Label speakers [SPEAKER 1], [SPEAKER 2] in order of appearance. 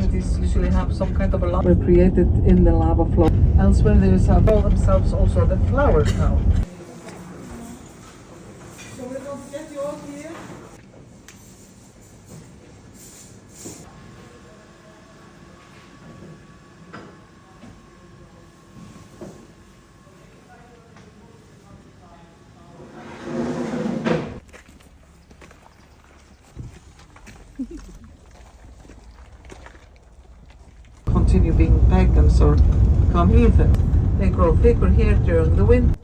[SPEAKER 1] communities usually have some kind of a lava created in the lava flow. Elsewhere they call themselves also the flower town. So we're going to get you all here. Continue being pagans or become heathen. They grow thicker here during the winter.